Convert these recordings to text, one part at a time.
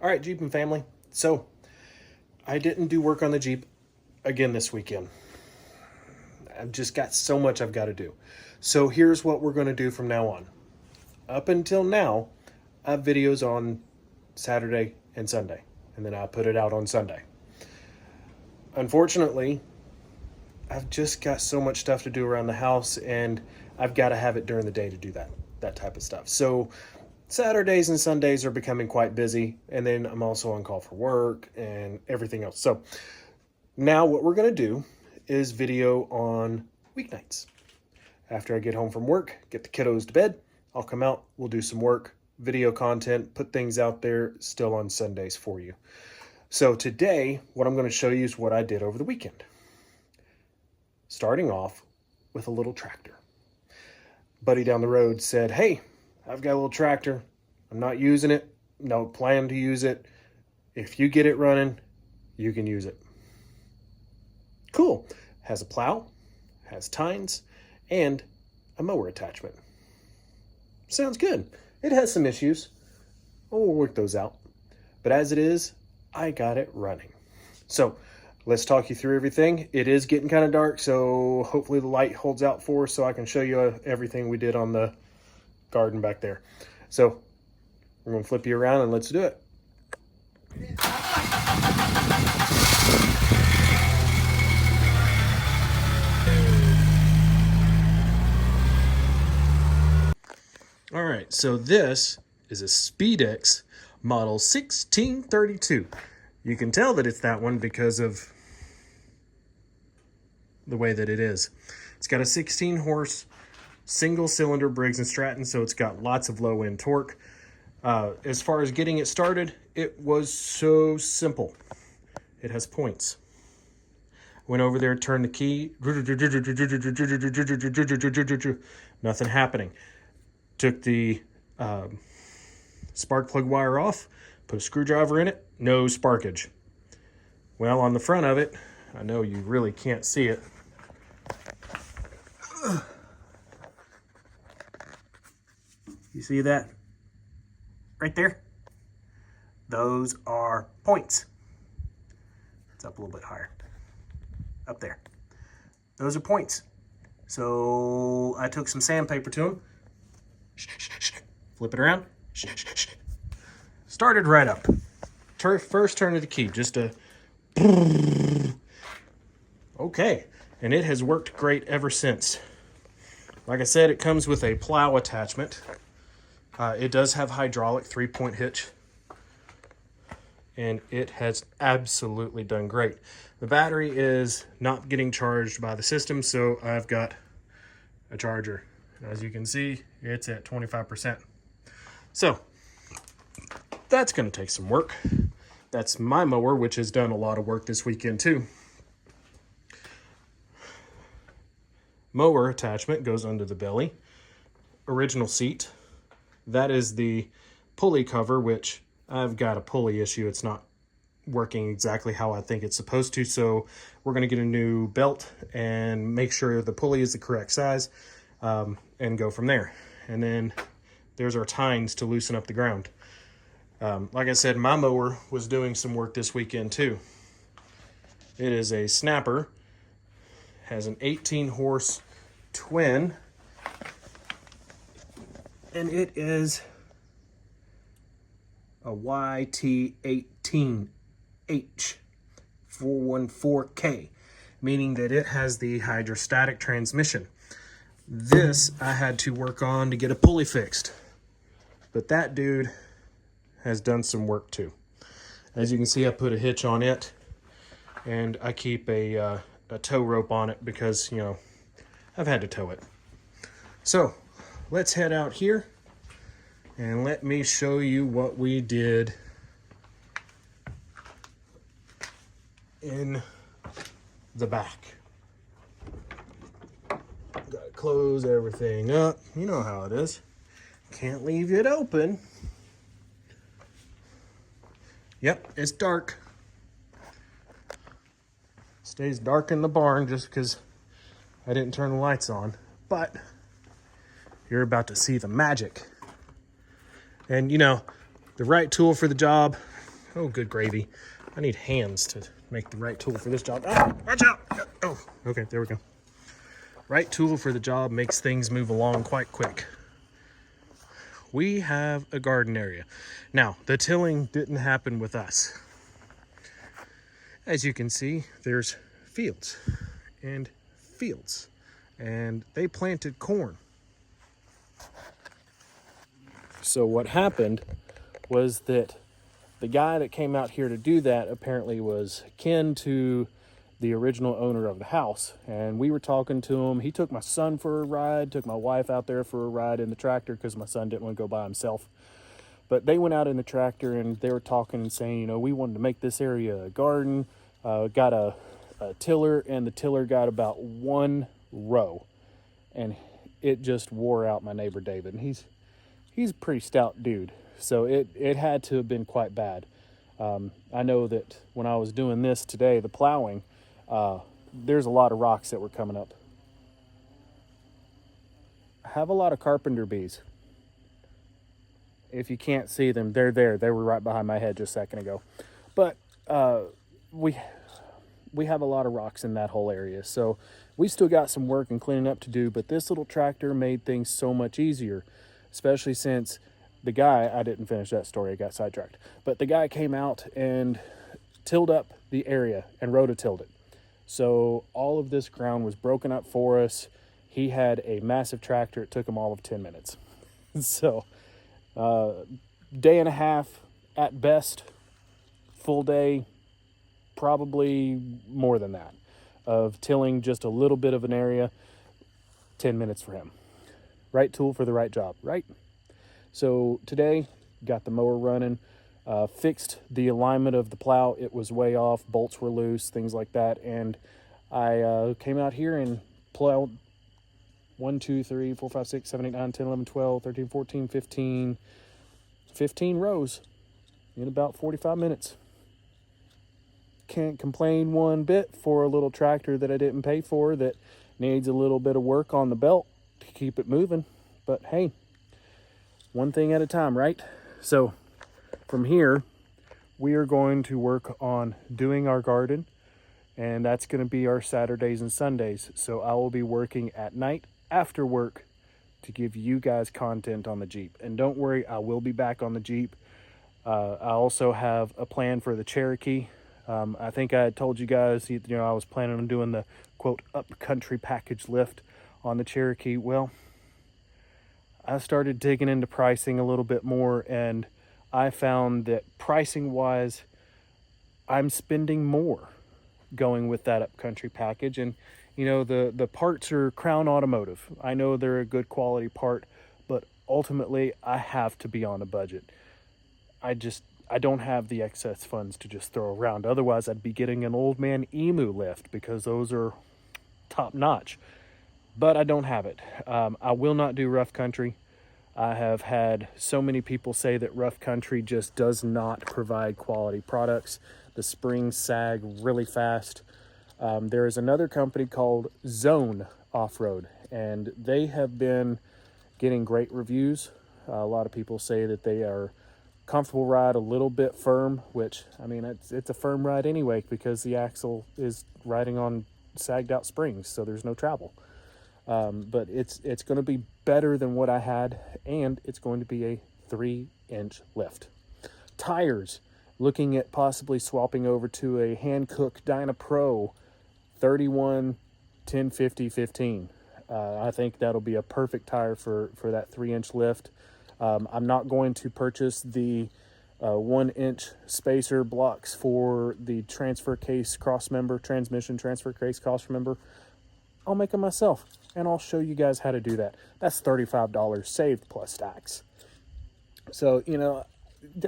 All right, Jeep and family. So I didn't do work on the Jeep again this weekend. I've just got so much I've got to do. So here's what we're going to do from now on. Up until now, I have videos on Saturday and Sunday, and then I put it out on Sunday. Unfortunately, I've just got so much stuff to do around the house, and I've got to have it during the day to do that type of stuff. So Saturdays and Sundays are becoming quite busy, and then I'm also on call for work and everything else. So now what we're going to do is video on weeknights. After I get home from work, get the kiddos to bed, I'll come out, we'll do some work, video content, put things out there still on Sundays for you. So today, what I'm going to show you is what I did over the weekend. Starting off with a little tractor. Buddy down the road said, hey, I've got a little tractor. I'm not using it. No plan to use it. If you get it running, you can use it. Cool. Has a plow, has tines, and a mower attachment. Sounds good. It has some issues. We'll work those out. But as it is, I got it running. So let's talk you through everything. It is getting kind of dark, so hopefully the light holds out for us so I can show you everything we did on the garden back there. So we're going to flip you around and let's do it. All right, so this is a SpeedX model 1632. You can tell that it's that one because of the way that it is. It's got a 16 horse single cylinder Briggs & Stratton, so it's got lots of low end torque. As far as getting it started, it was so simple. It has points. Went over there, turned the key, nothing happening. Took the spark plug wire off, put a screwdriver in it, no sparkage. Well, on the front of it, I know you really can't see it. You see that? Right there? Those are points. It's up a little bit higher. Up there. Those are points. So I took some sandpaper to them. Flip it around. Started right up. First turn of the key. Just a... Okay. And it has worked great ever since. Like I said, it comes with a plow attachment. It does have hydraulic 3-point hitch. And it has absolutely done great. The battery is not getting charged by the system, so I've got a charger. As you can see, it's at 25%. So, that's going to take some work. That's my mower, which has done a lot of work this weekend too. Mower attachment goes under the belly. Original seat. That is the pulley cover, which I've got a pulley issue. It's not working exactly how I think it's supposed to, so we're going to get a new belt and make sure the pulley is the correct size. And go from there. And then there's our tines to loosen up the ground. Like I said, my mower was doing some work this weekend too. It is a snapper, has an 18 horse twin, and it is a YT18H 414K, meaning that it has the hydrostatic transmission. This I had to work on to get a pulley fixed, but that dude has done some work too. As you can see, I put a hitch on it, and I keep a tow rope on it because, you know, I've had to tow it. So let's head out here and let me show you what we did in the back. Gotta close everything up. You know how it is. Can't leave it open. Yep, it's dark. Stays dark in the barn just because I didn't turn the lights on. But you're about to see the magic. And you know, the right tool for the job Oh, good gravy. I need hands to make the right tool for this job. Oh, watch out. Oh, okay, there we go. Right tool for the job makes things move along quite quick. We have a garden area. Now, the tilling didn't happen with us. As you can see, there's fields and fields, and they planted corn. So what happened was that the guy that came out here to do that apparently was kin to the original owner of the house, and we were talking to him. He took my son for a ride, took my wife out there for a ride in the tractor because my son didn't want to go by himself. But they went out in the tractor and they were talking and saying, you know, we wanted to make this area a garden. Got a tiller, and the tiller got about one row, and it just wore out my neighbor David. And he's a pretty stout dude, so it had to have been quite bad. I know that when I was doing this today, the plowing, there's a lot of rocks that were coming up. I have a lot of carpenter bees. If you can't see them, they're there. They were right behind my head just a second ago. But we have a lot of rocks in that whole area, so we still got some work and cleaning up to do. But this little tractor made things so much easier, especially since the guy, I didn't finish that story, I got sidetracked, but the guy came out and tilled up the area and rototilled it. So all of this ground was broken up for us. He had a massive tractor. It took him all of 10 minutes. So day and a half at best, full day, probably more than that, of tilling just a little bit of an area. 10 minutes for him. Right tool for the right job, right? So today, got the mower running, fixed the alignment of the plow. It was way off, bolts were loose, things like that. And I came out here and plowed 1, 2, 3, 4, 5, 6, 7, 8, 9, 10, 11, 12, 13, 14, 15 rows in about 45 minutes. Can't complain one bit for a little tractor that I didn't pay for that needs a little bit of work on the belt to keep it moving. But hey, one thing at a time, right? So from here, we are going to work on doing our garden, and that's going to be our Saturdays and Sundays. So I will be working at night after work to give you guys content on the Jeep. And don't worry, I will be back on the Jeep. I also have a plan for the Cherokee. I think I had told you guys, you know, I was planning on doing the quote upcountry package lift on the Cherokee. Well, I started digging into pricing a little bit more, and I found that pricing wise, I'm spending more going with that upcountry package. And you know, the parts are Crown Automotive. I know they're a good quality part, but ultimately I have to be on a budget. I don't have the excess funds to just throw around. Otherwise, I'd be getting an old man emu lift because those are top notch. But I don't have it. I will not do rough country. I have had so many people say that rough country just does not provide quality products. The springs sag really fast. There is another company called Zone Off-Road, and they have been getting great reviews. A lot of people say that they are comfortable ride, a little bit firm, which, I mean, it's a firm ride anyway because the axle is riding on sagged out springs, so there's no travel. But it's going to be better than what I had, and it's going to be a 3-inch lift. Tires, looking at possibly swapping over to a Hankook Dyna Pro 31 1050 15. I think that'll be a perfect tire for that 3-inch lift. I'm not going to purchase the 1-inch spacer blocks for the transfer case cross member, transmission transfer case cross member. I'll make them myself, and I'll show you guys how to do that. That's $35 saved plus tax. So, you know,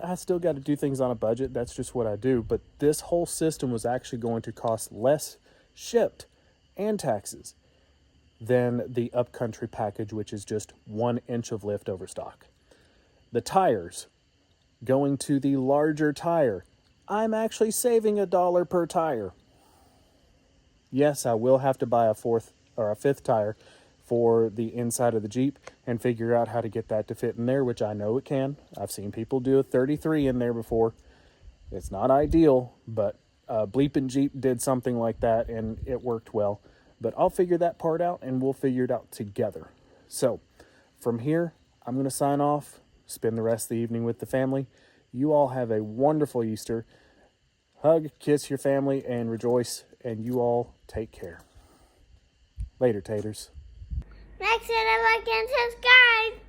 I still got to do things on a budget. That's just what I do. But this whole system was actually going to cost less shipped and taxes than the upcountry package, which is just 1 inch of lift over stock. The tires, going to the larger tire, I'm actually saving $1 per tire. Yes, I will have to buy a 4th or a 5th tire for the inside of the Jeep and figure out how to get that to fit in there, which I know it can. I've seen people do a 33 in there before. It's not ideal, but Bleepin' Jeep did something like that and it worked well. But I'll figure that part out and we'll figure it out together. So from here, I'm going to sign off, spend the rest of the evening with the family. You all have a wonderful Easter. Hug, kiss your family, and rejoice. And you all take care. Later, taters. Make sure to like and subscribe.